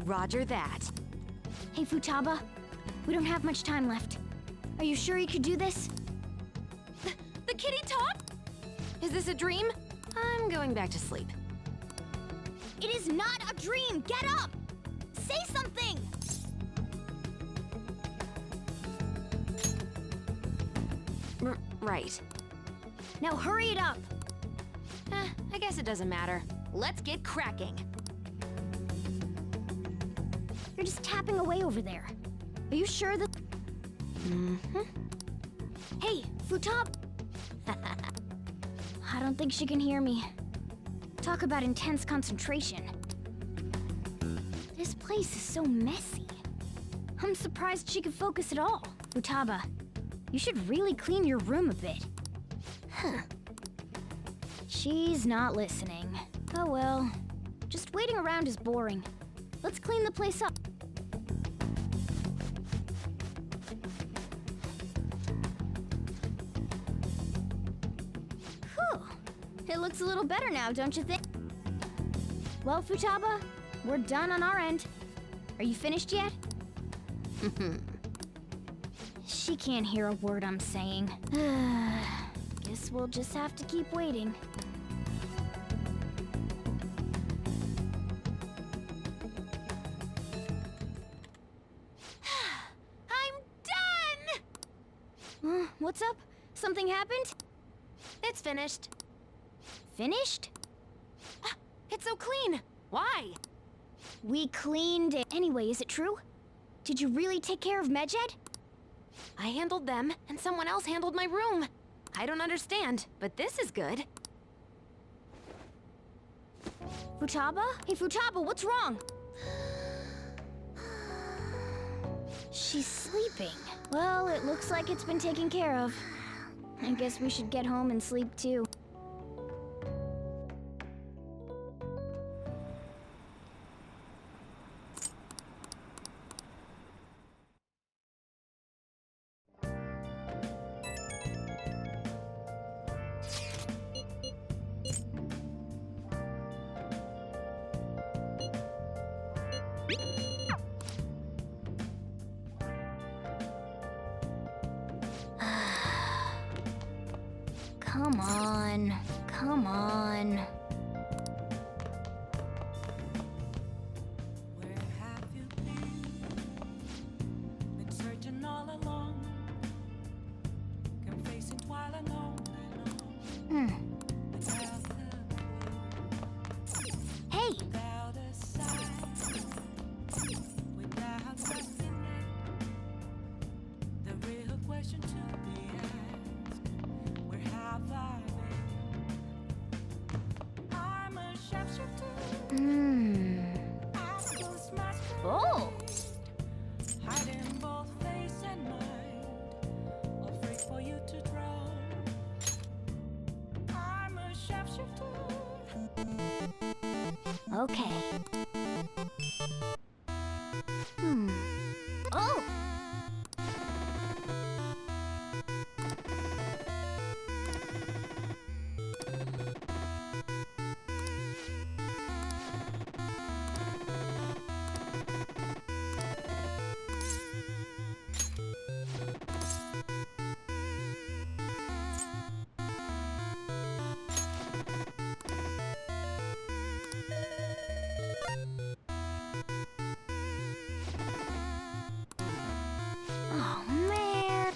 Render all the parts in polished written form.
Roger that. Hey, Futaba. We don't have much time left. Are you sure you could do this? The kitty talked? Is this a dream? I'm going back to sleep. It is not a dream! Get up! Say something! Right. Now hurry it up! I guess it doesn't matter. Let's get cracking. You're just tapping away over there. Are you sure that... Hey, Futaba! I don't think she can hear me. Talk about intense concentration. This place is so messy. I'm surprised she could focus at all. Futaba, you should really clean your room a bit. Huh. She's not listening. Oh well. Just waiting around is boring. Let's clean the place up. Whew. It looks a little better now, don't you think? Well, Futaba, we're done on our end. Are you finished yet? She can't hear a word I'm saying. Guess we'll just have to keep waiting. I'm done! What's up? Something happened? It's finished. Finished? It's so clean. Why? We cleaned it. Anyway, is it true? Did you really take care of Medjed? I handled them, and someone else handled my room. I don't understand, but this is good. Futaba? Hey, Futaba, what's wrong? She's sleeping. Well, it looks like it's been taken care of. I guess we should get home and sleep too. Come on. Come on. Where have you been? Been searching all along. Confessing while alone and on. Without Hey! without a sign. Without nothing in. The real question to be asked. Where have I been? I'm a sharpshooter. Oh! Hiding both face and mind, afraid for you to drown. I'm a sharpshooter. Okay. Oh! Oh, man.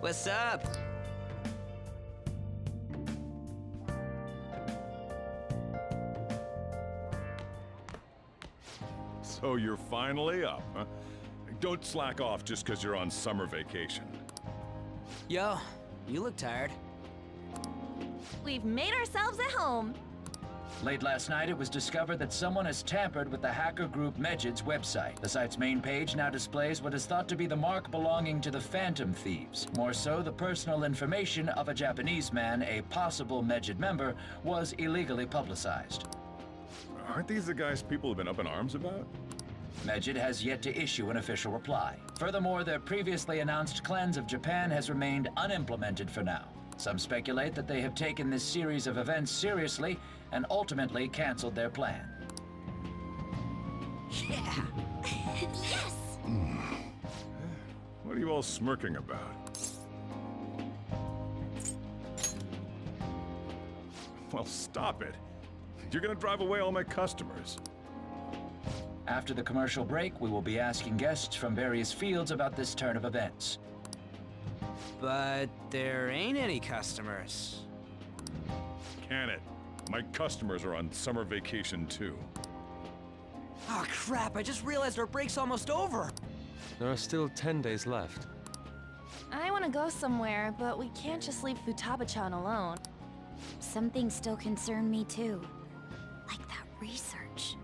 What's up? So you're finally up, huh? Don't slack off just because you're on summer vacation. Yo, you look tired. We've made ourselves at home. Late last night, it was discovered that someone has tampered with the hacker group Medjid's website. The site's main page now displays what is thought to be the mark belonging to the Phantom Thieves. More so, the personal information of a Japanese man, a possible Medjid member, was illegally publicized. Aren't these the guys people have been up in arms about? Medjid has yet to issue an official reply. Furthermore, their previously announced cleanse of Japan has remained unimplemented for now. Some speculate that they have taken this series of events seriously and ultimately canceled their plan. Yeah! Yes! What are you all smirking about? Well, stop it. You're gonna drive away all my customers. After the commercial break, we will be asking guests from various fields about this turn of events. But there ain't any customers. Can it? My customers are on summer vacation too. Oh crap, I just realized our break's almost over. There are still 10 days left. I want to go somewhere, but we can't just leave Futaba-chan alone. Some things still concern me too. Like that research.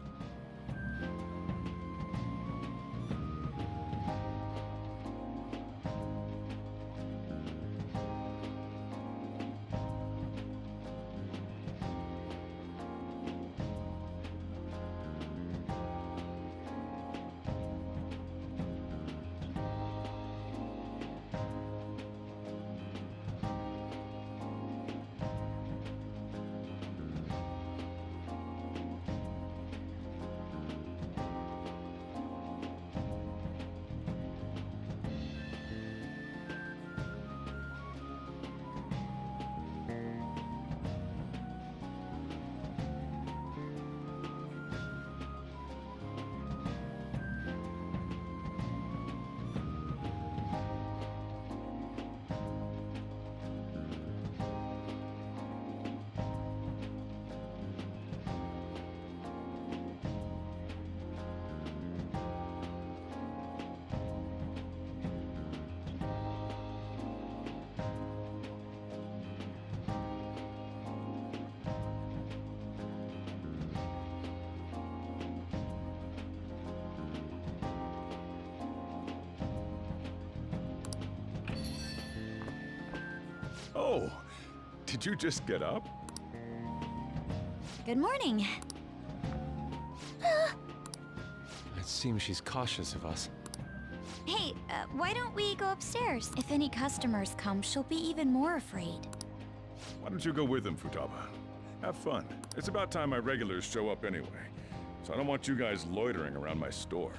Oh, did you just get up? Good morning. It seems she's cautious of us. Hey, why don't we go upstairs? If any customers come, she'll be even more afraid. Why don't you go with them, Futaba? Have fun. It's about time my regulars show up anyway. So I don't want you guys loitering around my store.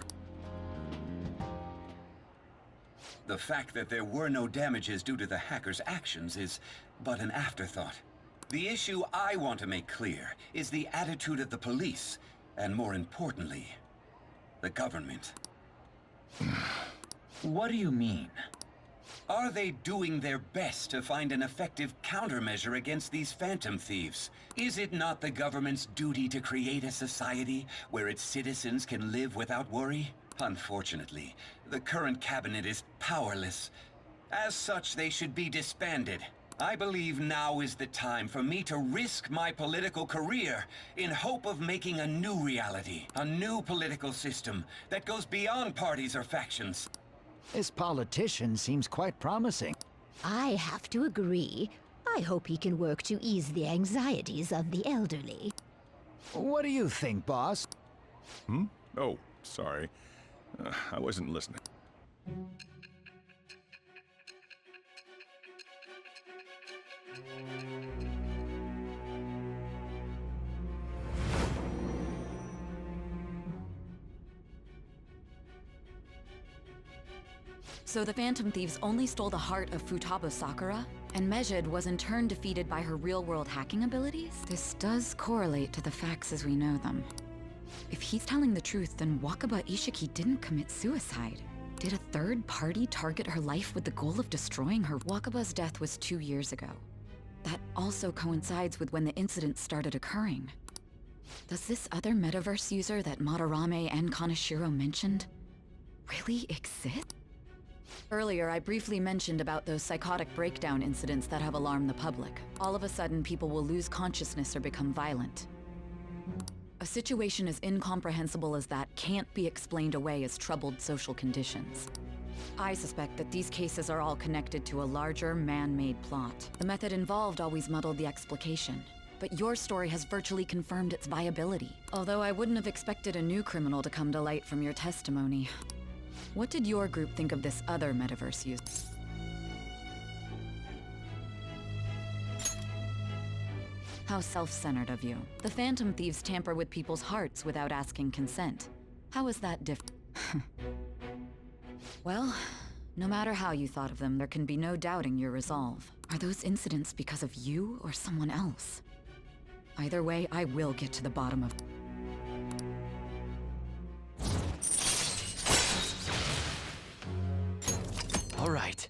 The fact that there were no damages due to the hackers' actions is but an afterthought. The issue I want to make clear is the attitude of the police, and more importantly, the government. What do you mean? Are they doing their best to find an effective countermeasure against these Phantom Thieves? Is it not the government's duty to create a society where its citizens can live without worry? Unfortunately, the current cabinet is powerless. As such, they should be disbanded. I believe now is the time for me to risk my political career in hope of making a new reality, a new political system that goes beyond parties or factions. This politician seems quite promising. I have to agree. I hope he can work to ease the anxieties of the elderly. What do you think, boss? Oh, sorry. I wasn't listening. So the Phantom Thieves only stole the heart of Futaba Sakura, and Medjid was in turn defeated by her real-world hacking abilities? This does correlate to the facts as we know them. If he's telling the truth, then Wakaba Ishiki didn't commit suicide. Did a third party target her life with the goal of destroying her? Wakaba's death was 2 years ago. That also coincides with when the incident started occurring. Does this other metaverse user that Madarame and Kaneshiro mentioned really exist? Earlier, I briefly mentioned about those psychotic breakdown incidents that have alarmed the public. All of a sudden, people will lose consciousness or become violent. A situation as incomprehensible as that can't be explained away as troubled social conditions. I suspect that these cases are all connected to a larger, man-made plot. The method involved always muddled the explication, but your story has virtually confirmed its viability. Although I wouldn't have expected a new criminal to come to light from your testimony. What did your group think of this other metaverse use? How self-centered of you. The Phantom Thieves tamper with people's hearts without asking consent. How is that different? Well, no matter how you thought of them, there can be no doubting your resolve. Are those incidents because of you or someone else? Either way, I will get to the bottom of... All right.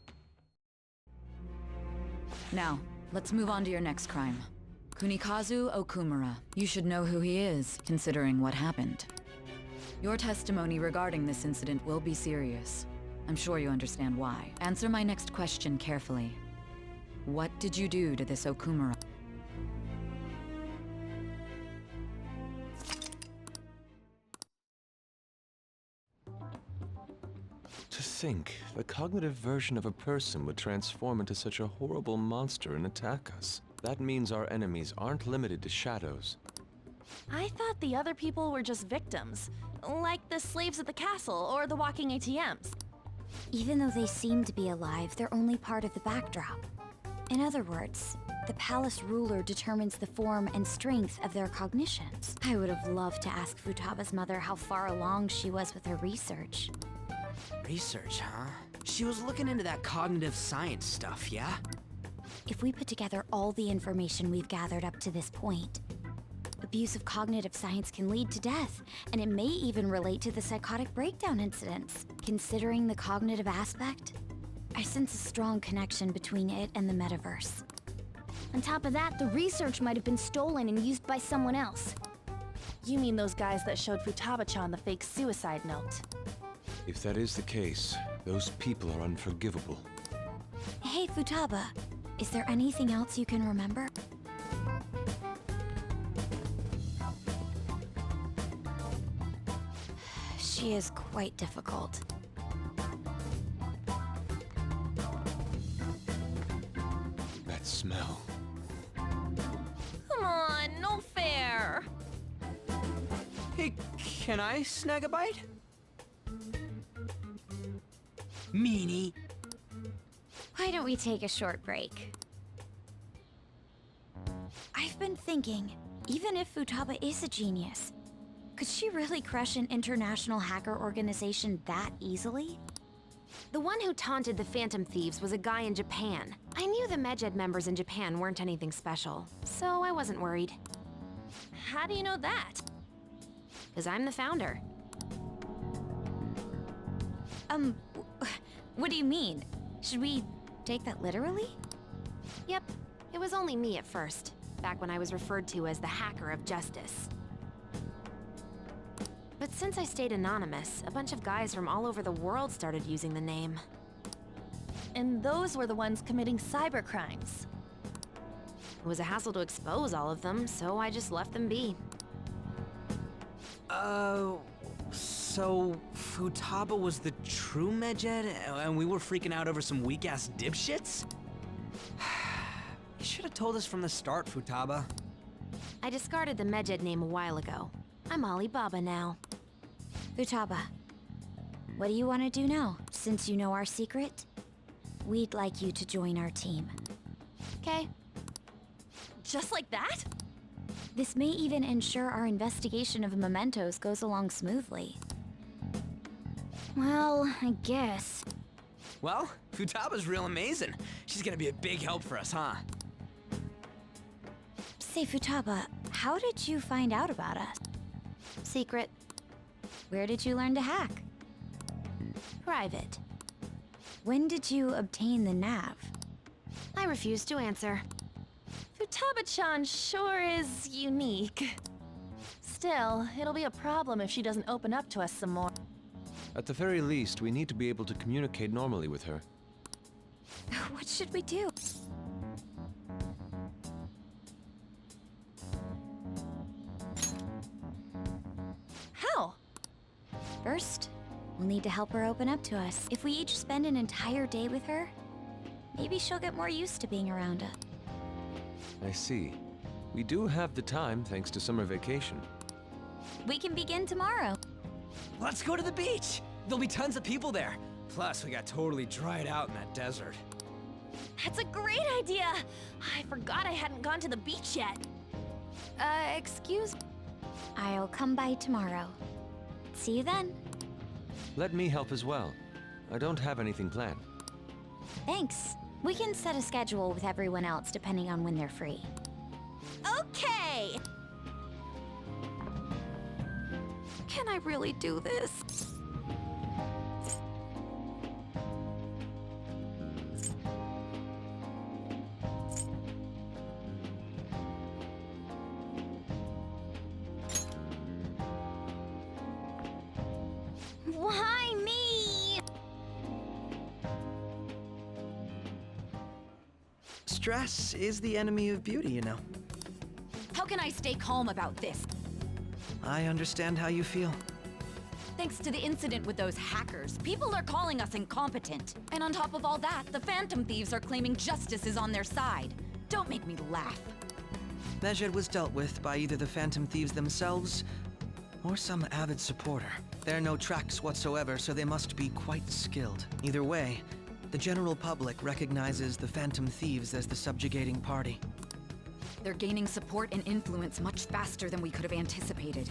Now, let's move on to your next crime. Kunikazu Okumura. You should know who he is, considering what happened. Your testimony regarding this incident will be serious. I'm sure you understand why. Answer my next question carefully. What did you do to this Okumura? To think, the cognitive version of a person would transform into such a horrible monster and attack us. That means our enemies aren't limited to shadows. I thought the other people were just victims, like the slaves at the castle or the walking ATMs. Even though they seem to be alive, they're only part of the backdrop. In other words, the palace ruler determines the form and strength of their cognitions. I would have loved to ask Futaba's mother how far along she was with her research. Research, huh? She was looking into that cognitive science stuff, yeah? If we put together all the information we've gathered up to this point, abuse of cognitive science can lead to death, and it may even relate to the psychotic breakdown incidents. Considering the cognitive aspect, I sense a strong connection between it and the metaverse. On top of that, the research might have been stolen and used by someone else. You mean those guys that showed Futaba-chan the fake suicide note? If that is the case, those people are unforgivable. Hey, Futaba, is there anything else you can remember? She is quite difficult. That smell. Come on, no fair! Hey, can I snag a bite? Meanie. Why don't we take a short break? I've been thinking, even if Futaba is a genius, could she really crush an international hacker organization that easily? The one who taunted the Phantom Thieves was a guy in Japan. I knew the Medjed members in Japan weren't anything special, so I wasn't worried. How do you know that? Because I'm the founder. What do you mean? Should we take that literally? Yep, it was only me at first, back when I was referred to as the Hacker of Justice. But since I stayed anonymous, a bunch of guys from all over the world started using the name. And those were the ones committing cybercrimes. It was a hassle to expose all of them, so I just left them be. So Futaba was the true Medjed, and we were freaking out over some weak-ass dipshits? You should have told us from the start, Futaba. I discarded the Medjed name a while ago. I'm Alibaba now. Futaba, what do you want to do now? Since you know our secret, we'd like you to join our team. Okay. Just like that? This may even ensure our investigation of mementos goes along smoothly. Well, I guess. Well, Futaba's real amazing. She's gonna be a big help for us, huh? Say, Futaba, how did you find out about us? Secret. Where did you learn to hack? Private. When did you obtain the nav? I refuse to answer. Futaba-chan sure is unique. Still, it'll be a problem if she doesn't open up to us some more. At the very least, we need to be able to communicate normally with her. What should we do? First, we'll need to help her open up to us. If we each spend an entire day with her, maybe she'll get more used to being around us. I see. We do have the time thanks to summer vacation. We can begin tomorrow. Let's go to the beach! There'll be tons of people there. Plus, we got totally dried out in that desert. That's a great idea! I forgot I hadn't gone to the beach yet. Excuse me. I'll come by tomorrow. See you then. Let me help as well. I don't have anything planned. Thanks. We can set a schedule with everyone else depending on when they're free. Okay! Can I really do this? Why me? Stress is the enemy of beauty, you know. How can I stay calm about this? I understand how you feel. Thanks to the incident with those hackers, people are calling us incompetent. And on top of all that, the Phantom Thieves are claiming justice is on their side. Don't make me laugh. Medjed was dealt with by either the Phantom Thieves themselves or some avid supporter. There are no tracks whatsoever, so they must be quite skilled. Either way, the general public recognizes the Phantom Thieves as the subjugating party. They're gaining support and influence much faster than we could have anticipated.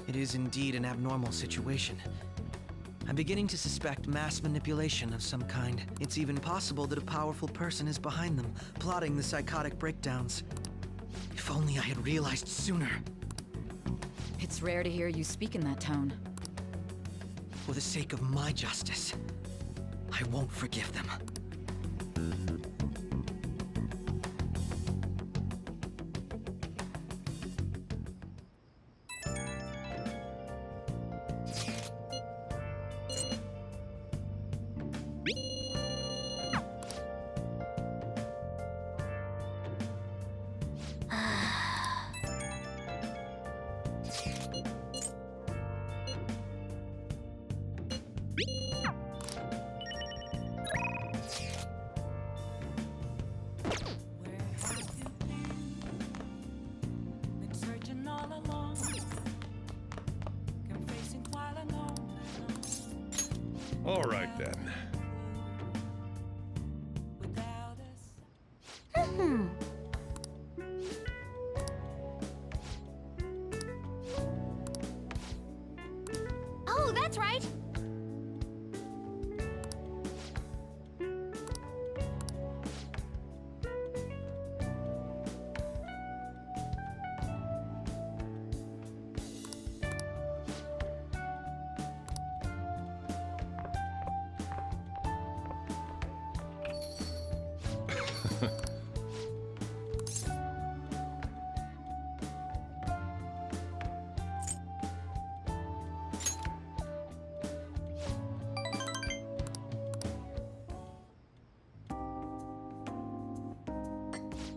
It is indeed an abnormal situation. I'm beginning to suspect mass manipulation of some kind. It's even possible that a powerful person is behind them, plotting the psychotic breakdowns. If only I had realized sooner. It's rare to hear you speak in that tone. For the sake of my justice, I won't forgive them. Where have you been searching all along, confessing while alone. All right then. Without us, Oh, that's right.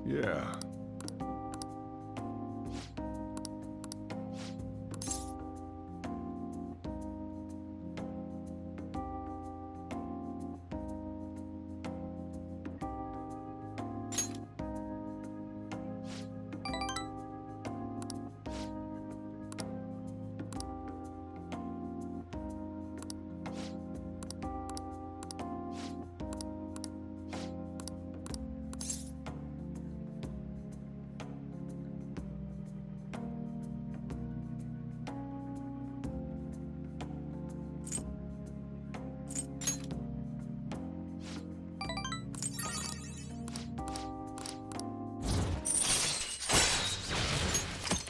Yeah.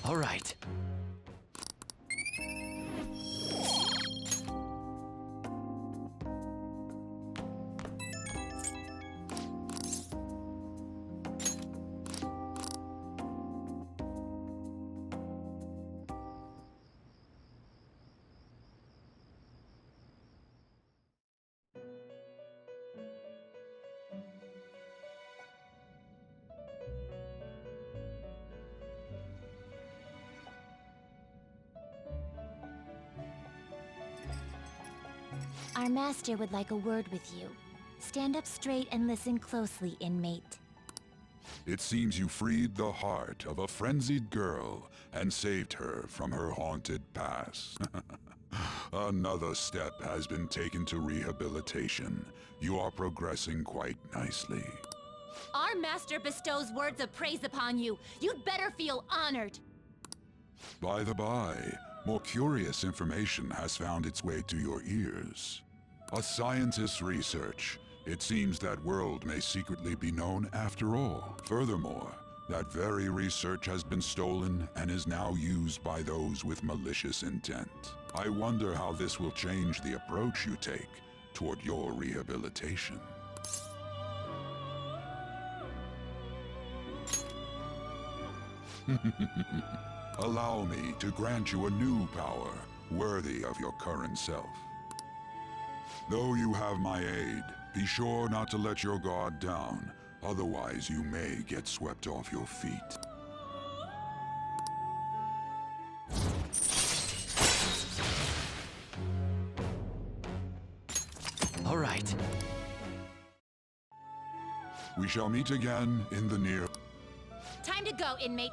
All right. Our master would like a word with you. Stand up straight and listen closely, inmate. It seems you freed the heart of a frenzied girl and saved her from her haunted past. Another step has been taken to rehabilitation. You are progressing quite nicely. Our master bestows words of praise upon you. You'd better feel honored. By the by, more curious information has found its way to your ears. A scientist's research. It seems that world may secretly be known after all. Furthermore, that very research has been stolen and is now used by those with malicious intent. I wonder how this will change the approach you take toward your rehabilitation. Allow me to grant you a new power worthy of your current self. Though you have my aid, be sure not to let your guard down, otherwise you may get swept off your feet. All right. We shall meet again in the near... Time to go, inmate.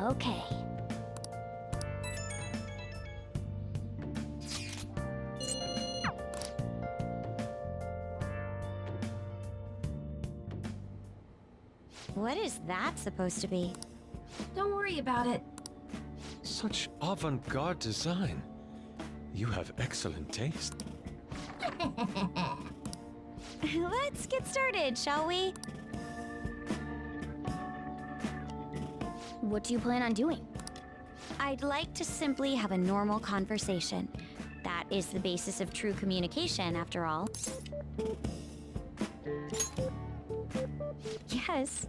Okay. What is that supposed to be? Don't worry about it. Such avant-garde design. You have excellent taste. Let's get started, shall we? What do you plan on doing? I'd like to simply have a normal conversation. That is the basis of true communication, after all. Yes,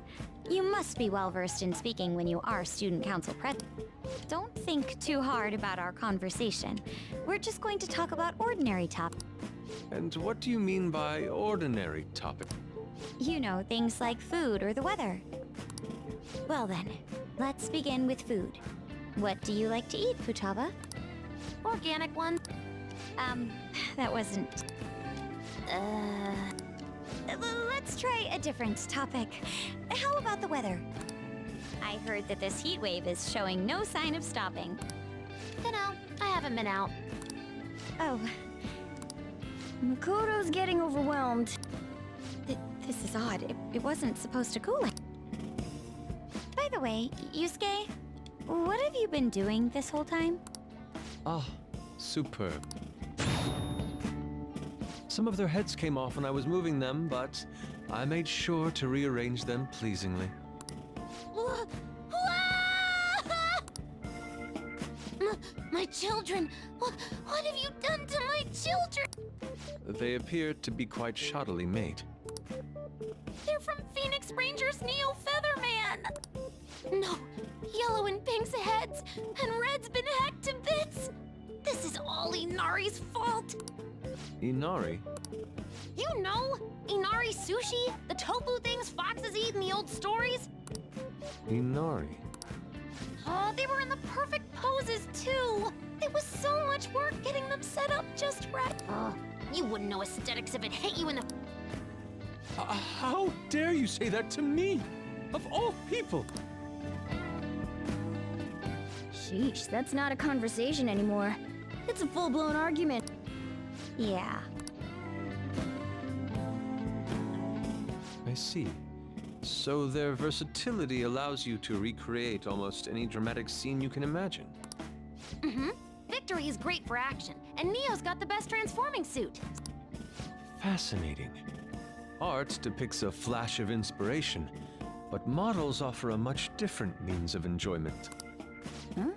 you must be well-versed in speaking when you are student council president. Don't think too hard about our conversation. We're just going to talk about ordinary topics. And what do you mean by ordinary topic? You know, things like food or the weather. Well then, let's begin with food. What do you like to eat, Futaba? Organic one. That wasn't... Let's try a different topic. How about the weather? I heard that this heat wave is showing no sign of stopping. You know, I haven't been out. Oh. Makoto's getting overwhelmed. This is odd. It wasn't supposed to cool it. By the way, Yusuke, what have you been doing this whole time? Ah, superb. Some of their heads came off when I was moving them, but I made sure to rearrange them pleasingly. My children! What have you done to my children? They appear to be quite shoddily made. They're from Phoenix Rangers Neo Featherman! No, Yellow and Pink's heads, and Red's been hacked to bits! This is all Inari's fault! Inari? You know, Inari sushi, the tofu things foxes eat in the old stories? Inari? Oh, they were in the perfect poses, too! It was so much work getting them set up just right. You wouldn't know aesthetics if it hit you in the... How dare you say that to me? Of all people! Sheesh, that's not a conversation anymore. It's a full-blown argument. Yeah. I see. So their versatility allows you to recreate almost any dramatic scene you can imagine. Mm-hmm. Victory is great for action, and Neo's got the best transforming suit. Fascinating. Art depicts a flash of inspiration, but models offer a much different means of enjoyment. Huh?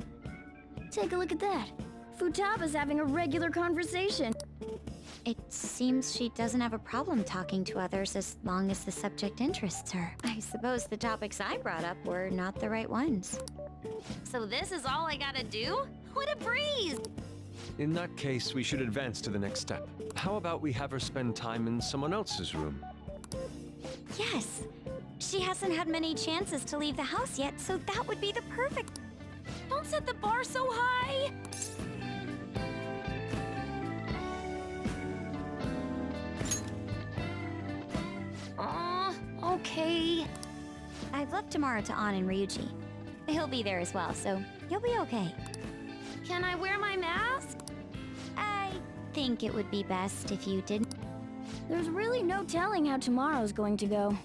Take a look at that. Futaba's having a regular conversation. It seems she doesn't have a problem talking to others as long as the subject interests her. I suppose the topics I brought up were not the right ones. So this is all I gotta do? What a breeze! In that case, we should advance to the next step. How about we have her spend time in someone else's room? Yes. She hasn't had many chances to leave the house yet, so that would be the perfect... Don't set the bar so high! Okay. I've left Tamara to An and Ryuji. He'll be there as well, so you'll be okay. Can I wear my mask? I think it would be best if you didn't. There's really no telling how tomorrow's going to go.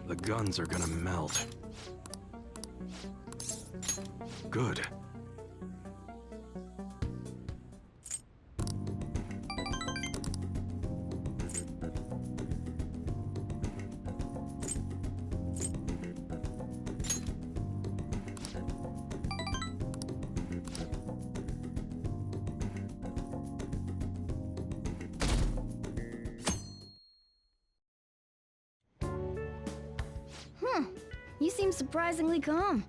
The guns are gonna melt. Good. You seem surprisingly calm.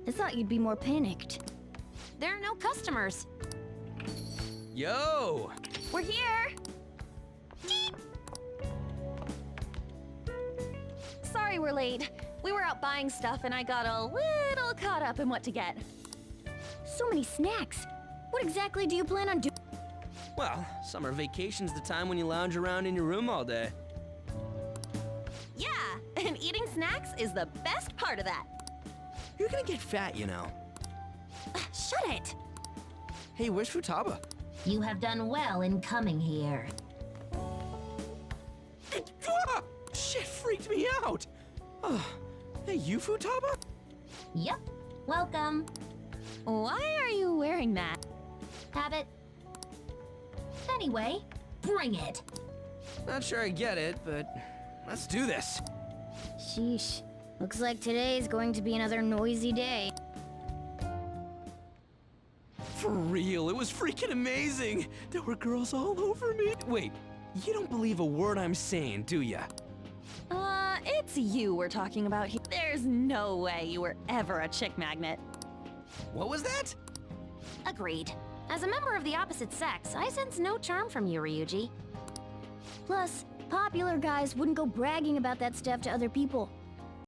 I thought you'd be more panicked. There are no customers. Yo! We're here! Sorry we're late. We were out buying stuff and I got a little caught up in what to get. So many snacks. What exactly do you plan on doing? Well, summer vacation's the time when you lounge around in your room all day. Yeah, and eating snacks is the best part of that. You're gonna get fat, you know. Shut it! Hey, where's Futaba? You have done well in coming here. Ah! Shit freaked me out! Hey, you Futaba? Yep. Welcome. Why are you wearing that? Habit. Anyway, bring it. Not sure I get it, but let's do this. Sheesh. Looks like today's going to be another noisy day. For real, it was freaking amazing! There were girls all over me. Wait, you don't believe a word I'm saying, do ya? It's you we're talking about here. There's no way you were ever a chick magnet. What was that? Agreed. As a member of the opposite sex, I sense no charm from you, Ryuji. Plus, popular guys wouldn't go bragging about that stuff to other people.